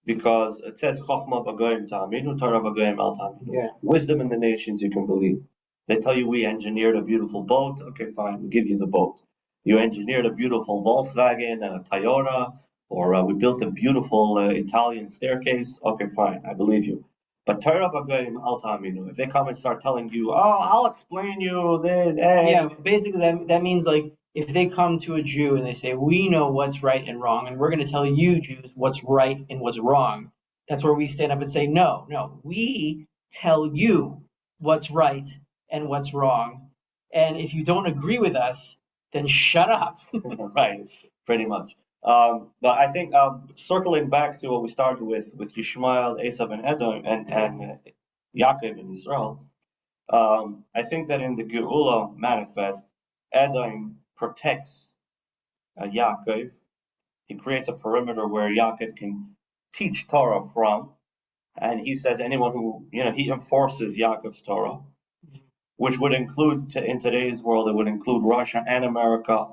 because it says "Chochma b'goyim ta'aminu, Torah b'goyim al ta'aminu." yeah, Wisdom in the nations you can believe. They tell you we engineered a beautiful boat. Okay, fine, we give you the boat. You engineered a beautiful Volkswagen, a Toyota, or we built a beautiful Italian staircase. Okay, fine, I believe you. But Torah b'goyim al ta'aminu. If they come and start telling you, "Oh, I'll explain you this," yeah. Basically, that means, like, if they come to a Jew and they say, "We know what's right and wrong, and we're going to tell you Jews what's right and what's wrong," that's where we stand up and say, "No, no, we tell you what's right and what's wrong, and if you don't agree with us, then shut up." right, pretty much. But I think circling back to what we started with Yishmael, Esav, and Edom, and Yaakov in Israel, I think that in the Geula manifest, Edom protects Yaakov. He creates a perimeter where Yaakov can teach Torah from, and he says anyone who, he enforces Yaakov's Torah, which would include, in today's world, it would include Russia and America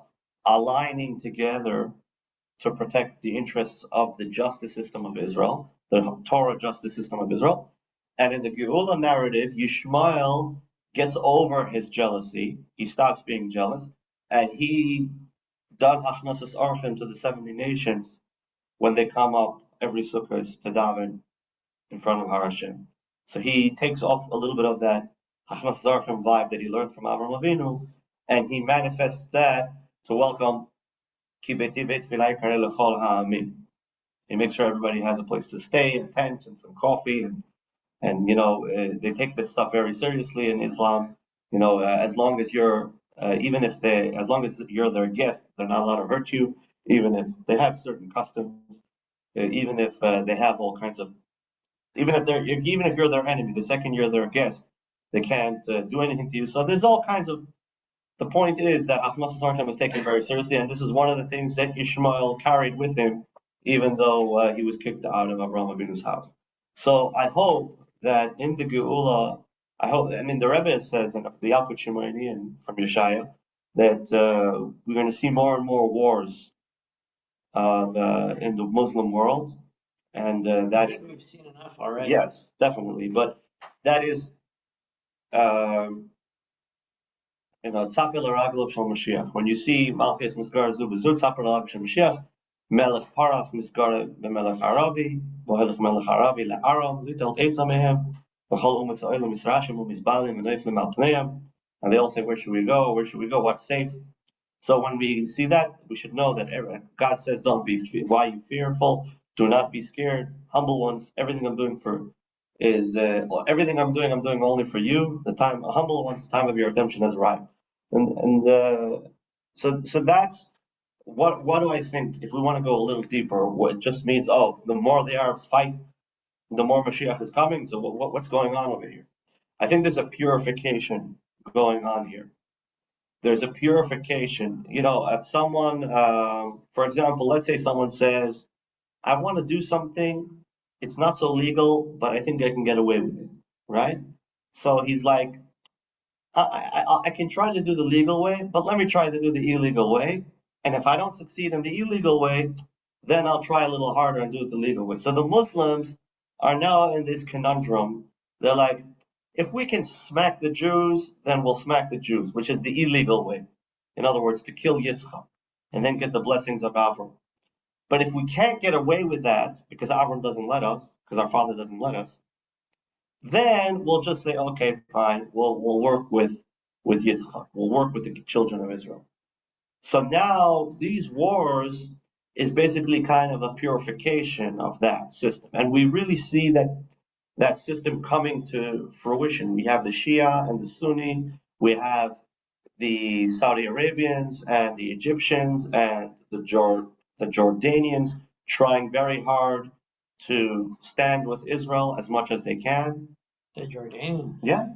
aligning together to protect the interests of the justice system of Israel, the Torah justice system of Israel. And in the Geula narrative, Yishmael gets over his jealousy. He stops being jealous, and he does Achnasas Archim to the 70 nations when they come up every Sukkot to daven in front of Har Hashem. So he takes off a little bit of that Achnasas Archim vibe that he learned from Avraham Avinu, and he manifests that to welcome Ki Beiti Beit Tefillah Yikareh L'Chol Ha'amin. He makes sure everybody has a place to stay, a tent, and some coffee, and they take this stuff very seriously in Islam. As long as you're as long as you're their guest, they're not allowed to hurt you. Even if they have certain customs, even if they have all kinds of, even if you're their enemy, the second you're their guest, they can't do anything to you. So there's all kinds of. The point is that Achnasas Archim was taken very seriously, and this is one of the things that Ishmael carried with him, even though he was kicked out of Avraham Avinu's house. So I hope that in the Geula, the Rebbe says in the Yalkut Shimoni and from Yeshaya that we're going to see more and more wars in the Muslim world, and that is, we've seen enough already. Yes, definitely, but that is. Tzapel Raglav Shal Moshiach. When you see Malchus Misgar Zu Bezut Tzapel Raglav Shal Moshiach, Melech Paras Misgar Melech Arabi, Mohelech Melech Arabi LeAram, Litel Eitza Mehem, V'chol Umetz Ha'olam Yisrashim U'Mizbalim V'Neiflim Al Pneim. And they all say, where should we go? Where should we go? What's safe? So when we see that, we should know that God says, don't be. Why are you fearful? Do not be scared. Humble ones. Everything I'm doing I'm doing only for you. The time, a humble one's time of your redemption has arrived, so that's what do I think? If we want to go a little deeper, what it just means, the more the Arabs fight, the more Mashiach is coming. So what's going on over here? I think there's a purification going on here. There's a purification. If someone, for example, let's say someone says, I want to do something. It's not so legal, but I think I can get away with it, right? So he's like, I can try to do the legal way, but let me try to do the illegal way. And if I don't succeed in the illegal way, then I'll try a little harder and do it the legal way. So the Muslims are now in this conundrum. They're like, if we can smack the Jews, then we'll smack the Jews, which is the illegal way. In other words, to kill Yitzchak and then get the blessings of Avram. But if we can't get away with that because Avram doesn't let us, because our father doesn't let us, then we'll just say, okay, fine, we'll work with Yitzchak. We'll work with the children of Israel. So now these wars is basically kind of a purification of that system. And we really see that system coming to fruition. We have the Shia and the Sunni. We have the Saudi Arabians and the Egyptians and the Jordanians trying very hard to stand with Israel as much as they can. The Jordanians. Yeah.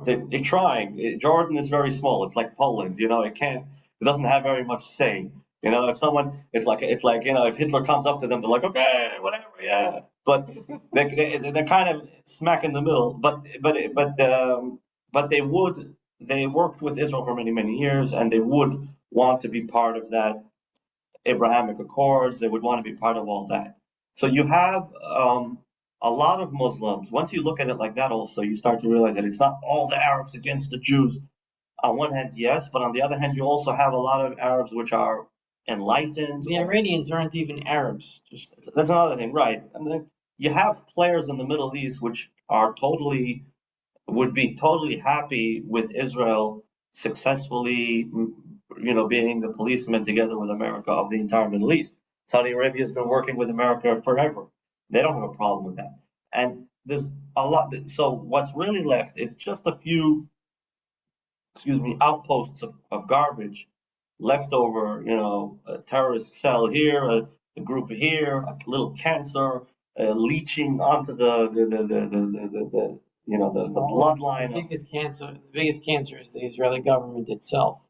They're trying. Jordan is very small. It's like Poland, it doesn't have very much say. If someone, it's like, if Hitler comes up to them, they're like, okay, whatever, yeah. But they're kind of smack in the middle. But they worked with Israel for many, many years, and they would want to be part of that Abrahamic Accords. They would want to be part of all that. So you have a lot of Muslims. Once you look at it like that, also you start to realize that it's not all the Arabs against the Jews. On one hand, yes, but on the other hand, you also have a lot of Arabs which are enlightened. The Iranians aren't even Arabs. That's another thing, right? And then you have players in the Middle East which would be totally happy with Israel successfully, being the policeman together with America of the entire Middle East. Saudi Arabia has been working with America forever. They don't have a problem with that. And there's a lot. So what's really left is just a few, outposts of garbage left over, a terrorist cell here, a group here, a little cancer leaching onto the bloodline. The biggest cancer is the Israeli government itself.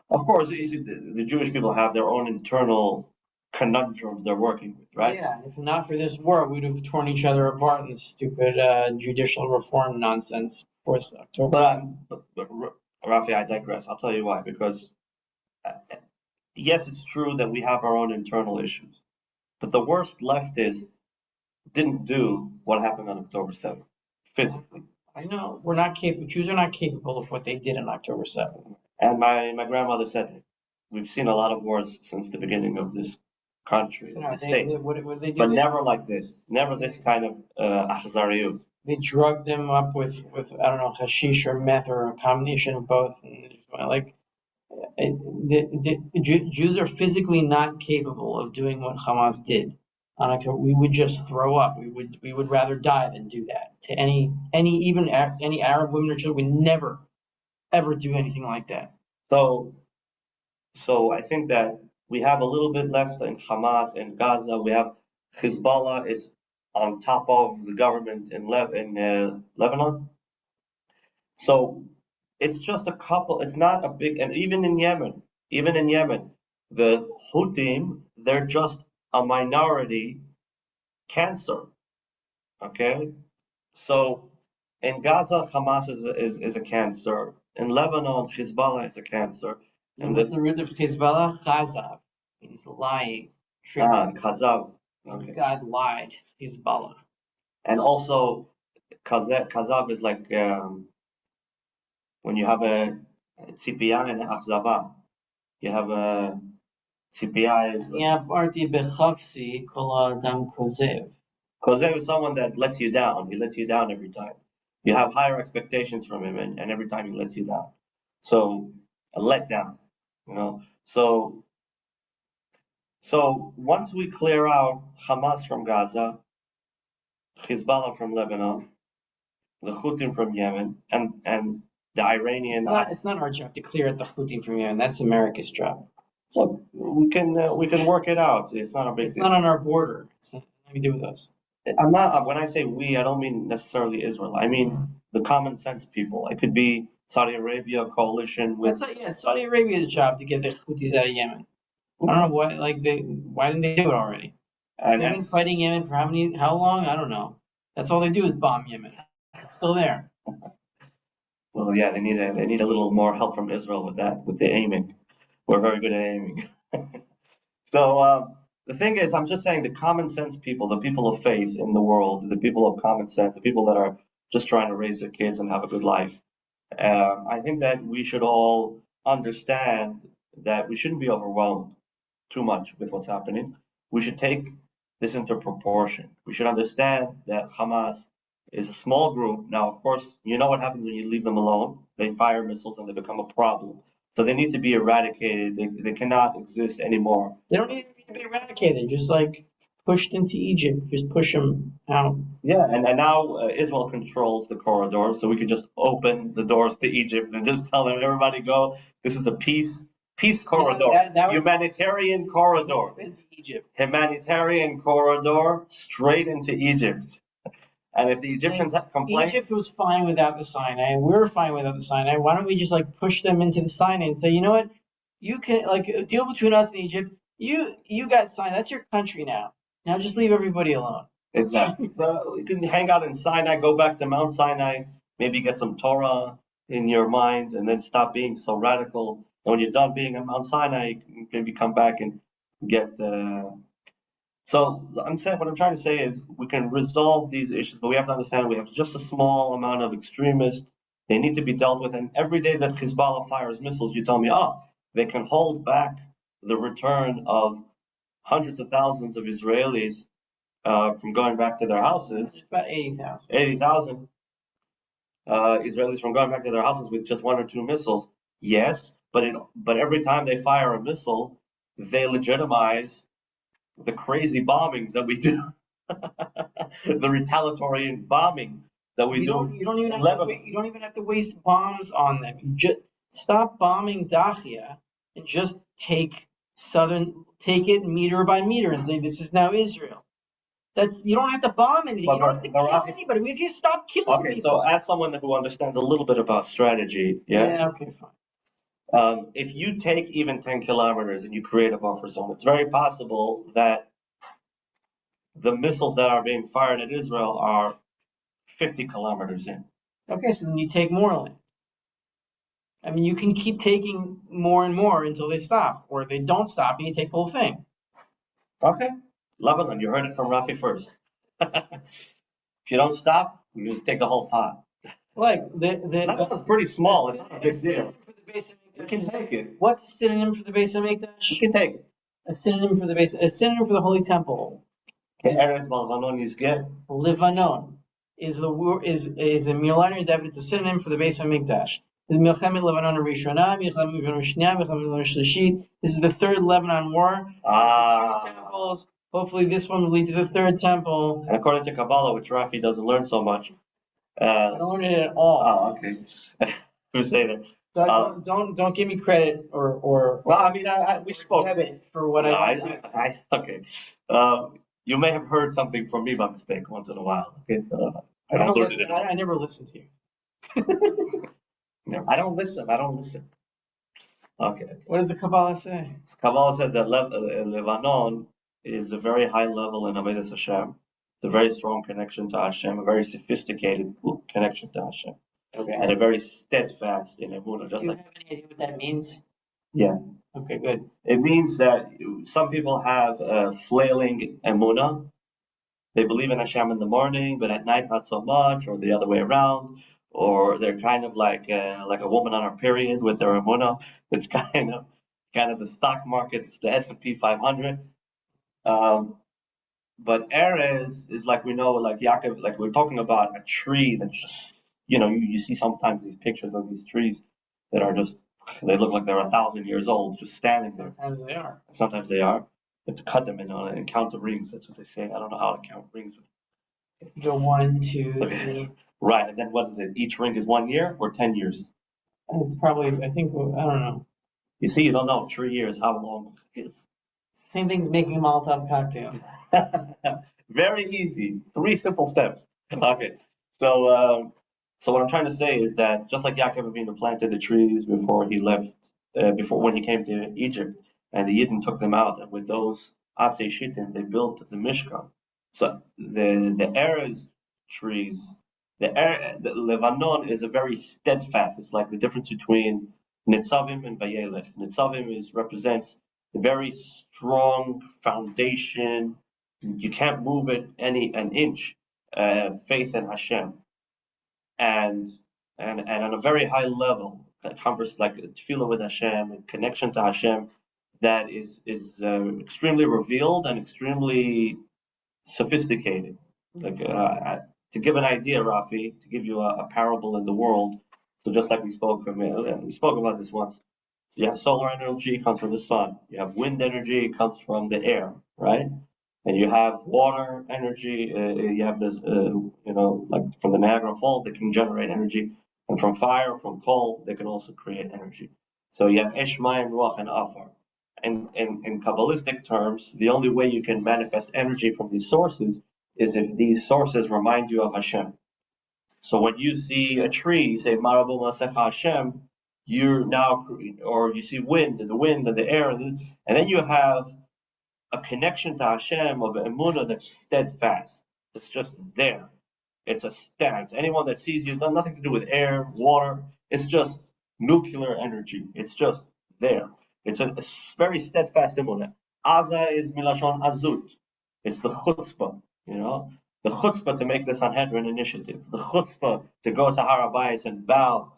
Of course, the Jewish people have their own internal conundrums they're working with, right? Yeah, if not for this war, we'd have torn each other apart in the stupid judicial reform nonsense before October. But Rafi, I digress. I'll tell you why. Because yes, it's true that we have our own internal issues, but the worst leftists didn't do what happened on October 7th, physically. I know we're not capable. Jews are not capable of what they did on October 7th. And my grandmother said, we've seen a lot of wars since the beginning of this country, the state, what did they do? but never like this. Never this kind of achzariyut. They drugged them up with I don't know, hashish or meth or a combination of both. Jews are physically not capable of doing what Hamas did on October. We would just throw up. We would rather die than do that to any Arab women or children. We never ever do anything like that. So I think that we have a little bit left in Hamas and Gaza. We have Hezbollah is on top of the government in Lebanon. So it's just a couple. It's not a big. And even in Yemen, the Houthim, they're just a minority cancer. Okay, so in Gaza, Hamas is a cancer. In Lebanon, Hezbollah is a cancer. And what's the root of Hezbollah? Chazav means lying. Chazav. Okay. God lied. Hezbollah. And also, Chazav is like when you have a tzipiyah and achzava. You have a tzipiyah is. Yeah, party bechafsi kol adam kozev. Kozev is someone that lets you down. He lets you down every time. You have higher expectations from him, and every time he lets you down. So a letdown, So once we clear out Hamas from Gaza, Hezbollah from Lebanon, the Houthim from Yemen, and the Iranian. It's not our job to clear out the Houthim from Yemen. That's America's job. Look, we can work it out. It's not a big. It's not on our border. It's nothing to do with us. I'm not. When I say we, I don't mean necessarily Israel. I mean the common sense people. It could be Saudi Arabia coalition with. It's Saudi Arabia's job to get the Houthis out of Yemen. I don't know why. Why didn't they do it already? They've been fighting Yemen for how long? I don't know. That's all they do is bomb Yemen. It's still there. Well, yeah, they need a little more help from Israel with that, with the aiming. We're very good at aiming. So the thing is, I'm just saying the common sense people, the people of faith in the world, the people of common sense, the people that are just trying to raise their kids and have a good life. I think that we should all understand that we shouldn't be overwhelmed too much with what's happening. We should take this into proportion. We should understand that Hamas is a small group. Now, of course, you know what happens when you leave them alone. They fire missiles and they become a problem. So they need to be eradicated. They cannot exist anymore. They don't need to be eradicated. Just pushed into Egypt. Just push them out. Yeah, and now Israel controls the corridor, so we could just open the doors to Egypt and just tell them, everybody go. This is a peace Peace corridor, humanitarian corridor, into Egypt. Humanitarian corridor straight into Egypt. And if the Egyptians complain, Egypt was fine without the Sinai. We're fine without the Sinai. Why don't we just like push them into the Sinai and say, you know what, you can like deal between us and Egypt. You got Sinai. That's your country now. Now just leave everybody alone. Exactly. So you can hang out in Sinai, go back to Mount Sinai, maybe get some Torah in your mind, and then stop being so radical. And when you're done being at Mount Sinai, you can maybe come back and get. So what I'm trying to say is we can resolve these issues, but we have to understand we have just a small amount of extremists. They need to be dealt with. And every day that Hezbollah fires missiles, you tell me, oh, they can hold back the return of hundreds of thousands of Israelis from going back to their houses. It's about 80,000. 80,000 Israelis from going back to their houses with just one or two missiles. Yes, but every time they fire a missile, they legitimize the crazy bombings that we do, the retaliatory bombing that we do. You don't even have to waste bombs on them. You just stop bombing Dahia and just take it meter by meter and say this is now Israel. You don't have to bomb anything. You don't have to kill anybody. We just stop killing people. Okay, so as someone who understands a little bit about strategy, yeah, okay, fine. If you take even 10 kilometers and you create a buffer zone, it's very possible that the missiles that are being fired at Israel are 50 kilometers in. Okay, so then you take more land. I mean, you can keep taking more and more until they stop, or they don't stop and you take the whole thing. Okay, Lebanon, you heard it from Rafi first. If you don't stop, you just take the whole pot. Like Lebanon's pretty small. It's not a big deal. You can take it. What's a synonym for the base of Mikdash? You can take it. A synonym for the Holy Temple. Eretz Levanon Yizgeh. Levanon is a Milani David. It's a synonym for the base of Mikdash. The Milchemet Levanon Rishona, Milchemet Levanon Shnia, Milchemet Levanon Shlishit. This is the third Lebanon war. Two temples. Hopefully, this one will lead to the third temple. And according to Kabbalah, which Rafi doesn't learn so much. I don't learn it at all. Oh, okay. Who's say that? Don't give me credit or well, I mean, we spoke debit for what I okay. You may have heard something from me by mistake once in a while. Okay, so I never listen to you. No, I don't listen. Okay. What does the Kabbalah say? Kabbalah says that Lebanon is a very high level in Avodas Hashem. It's a very strong connection to Hashem, a very sophisticated connection to Hashem. Okay. And a very steadfast in Emunah. Do you have any idea what that means? Yeah. Okay, good. It means that some people have flailing Emunah. They believe in Hashem in the morning, but at night not so much, or the other way around. Or they're kind of like a woman on her period with their Emunah. It's kind of the stock market. It's the S&P 500. But Erez is like we know, like Yaakov, like we're talking about a tree that's just, you see sometimes these pictures of these trees that are just, they look like they're 1,000 years old, just standing there. Sometimes they are. Sometimes they are. You have to cut them and count the rings. That's what they say. I don't know how to count rings. The 1, 2, 3. Right, and then what is it? Each ring is 1 year or 10 years? It's probably, I don't know. You see, you don't know 3 years how long it is. Same thing as making a Molotov cocktail. Very easy. 3 simple steps. Okay, so what I'm trying to say is that just like Yaakov Avinu planted the trees before he left, when he came to Egypt, and the Yidden took them out, and with those ACHIM, they built the Mishkan. So the Erez trees, the Lebanon is a very steadfast. It's like the difference between Nitzavim and Vayelech. Nitzavim represents a very strong foundation. You can't move it an inch. Faith in Hashem, and on a very high level, converse like tefillah with Hashem, and connection to Hashem, that is extremely revealed and extremely sophisticated. Like to give an idea, Rafi, to give you a parable in the world. So just like we spoke about this once. So you have solar energy, comes from the sun. You have wind energy, comes from the air, right? And you have water energy. You have this, like from the Niagara Falls, they can generate energy. And from fire, from coal, they can also create energy. So you have Esh, Mayim, Ruach, and Afar. And in Kabbalistic terms, the only way you can manifest energy from these sources is if these sources remind you of Hashem. So when you see a tree, you say, Marabu Masecha Hashem, you're now, or you see wind and the air, and then you have a connection to Hashem of emunah that's steadfast. It's just there. It's a stance. Anyone that sees you, nothing to do with air, water. It's just nuclear energy. It's just there. It's a very steadfast emunah. Aza is milashon azut. It's the chutzpah, the chutzpah to make the Sanhedrin initiative, the chutzpah to go to Har HaBayis and bow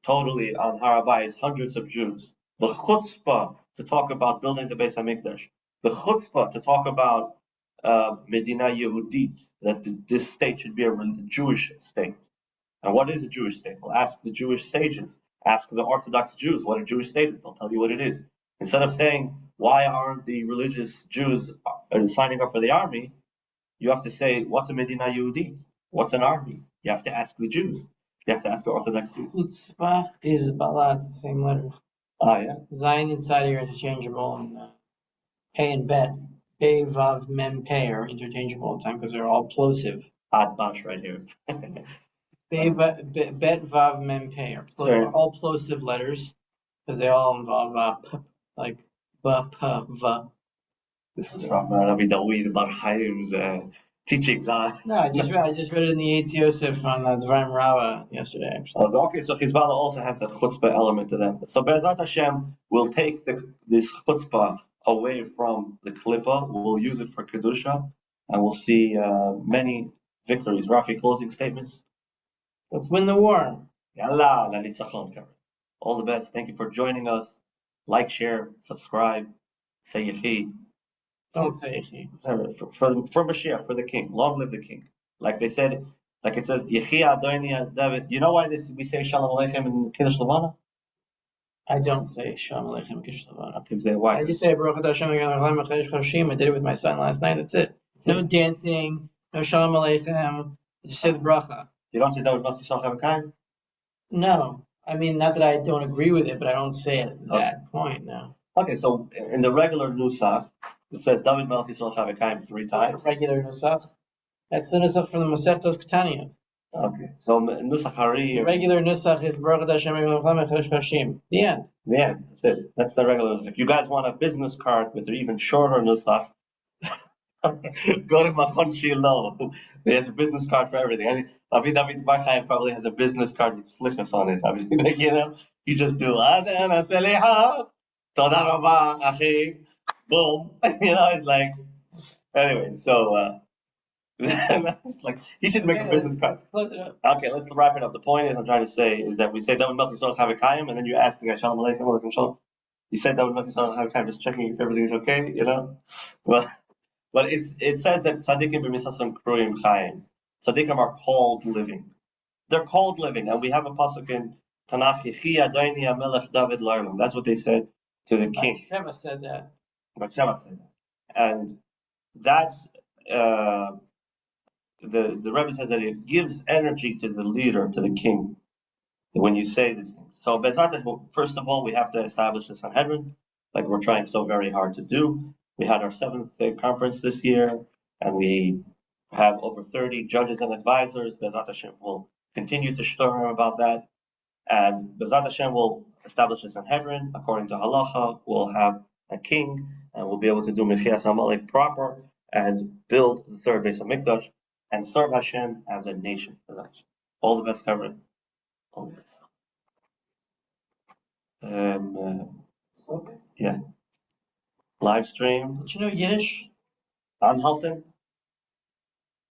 totally on Har HaBayis hundreds of Jews, the chutzpah to talk about building the Beis HaMikdash, the chutzpah to talk about Medina Yehudit, that this state should be a Jewish state. And what is a Jewish state? Well, ask the Jewish sages, ask the Orthodox Jews what a Jewish state is. They'll tell you what it is. Instead of saying, why aren't the religious Jews signing up for the army? You have to say, what's a Medina Yehudit? What's an army? You have to ask the Jews. You have to ask the Orthodox Jews. Chutzpah is Bala, it's the same letter. Yeah. Zayin and Sadi are interchangeable, and Pei and Bet, Pei, Vav, Mem, Pei are interchangeable all the time because they're all plosive. Hot bunch right here. Bet, Vav, Mem, Pei are all plosive letters because they all involve like ba, pa, va. This is from Rabbi Dawid Bar Chaim's teachings on. No, I just read it in the Eitz Yosef on Dvarim Rava yesterday, actually. Okay, so Hezbollah also has that chutzpah element to them. So Be'ezrat Hashem will take this chutzpah away from the klippa. We'll use it for kedusha, and we'll see many victories. Rafi, closing statements. Let's win the war. Yalla, la nitzachon, Karen. All the best. Thank you for joining us. Like, share, subscribe. Say yechi. Don't say yechi. For Moshiach, for the king. Long live the king. Like they said, like it says, yechi Adoniya David. You know why we say Shalom Aleichem in Kiddush Levana? I don't say Shalom Aleichem in Kiddush Levana. Why? I just say Baruch Hashem. I did it with my son last night. That's it. No dancing. No Shalom Aleichem. Just say the bracha. You don't say David Melch Yisrael Chavakayim? No. I mean, not that I don't agree with it, but I don't say it at that point, no. Okay, so in the regular nusach, it says David Melch Yisrael Chavakayim 3 times. Regular nusach? That's the nusach from the Masechtos Ketaniot. Okay, so nusach hari. The regular nusach is Baruch Hashem Hashim. The end. The end. That's it. That's the regular. If you guys want a business card with an even shorter nusach, go to Machon Shiloh. They have a business card for everything. I mean, David Bar Chaim probably has a business card with slichas on it. I mean, you just do Adana Seliha, Toda Rabba, Achi, boom. It's like, anyway, so it's like he should make a business card. Close it up. Okay, let's wrap it up. The point I'm trying to say is that we say David Melch Yisrael Chavakayim, and then you ask the guy Shalom Aleichem, Aleichem Shalom. You said David Melch Yisrael Chavakayim, just checking if everything's okay, But it says that tzaddikim b'misasam kruim chayim. Tzaddikim are called living. They're called living, and we have a pasuk in Tanakh, Yechihamelach HaMelech David L'Olam. That's what they said to the king. Shema said that. Shema said that, and that's the Rebbe says that it gives energy to the leader, to the king, when you say these things. So first of all, we have to establish the Sanhedrin, like we're trying so very hard to do. We had our 7th conference this year, and we have over 30 judges and advisors. Bezrat Hashem will continue to stir about that. And Bezrat Hashem will establish a Sanhedrin. According to Halacha, we'll have a king, and we'll be able to do Messiah HaMelach proper and build the 3rd Beis HaMikdash and serve Hashem as a nation. All the best, Kevin. All the best. Okay. Yeah. Live stream. Did you know Yiddish? Anhalten?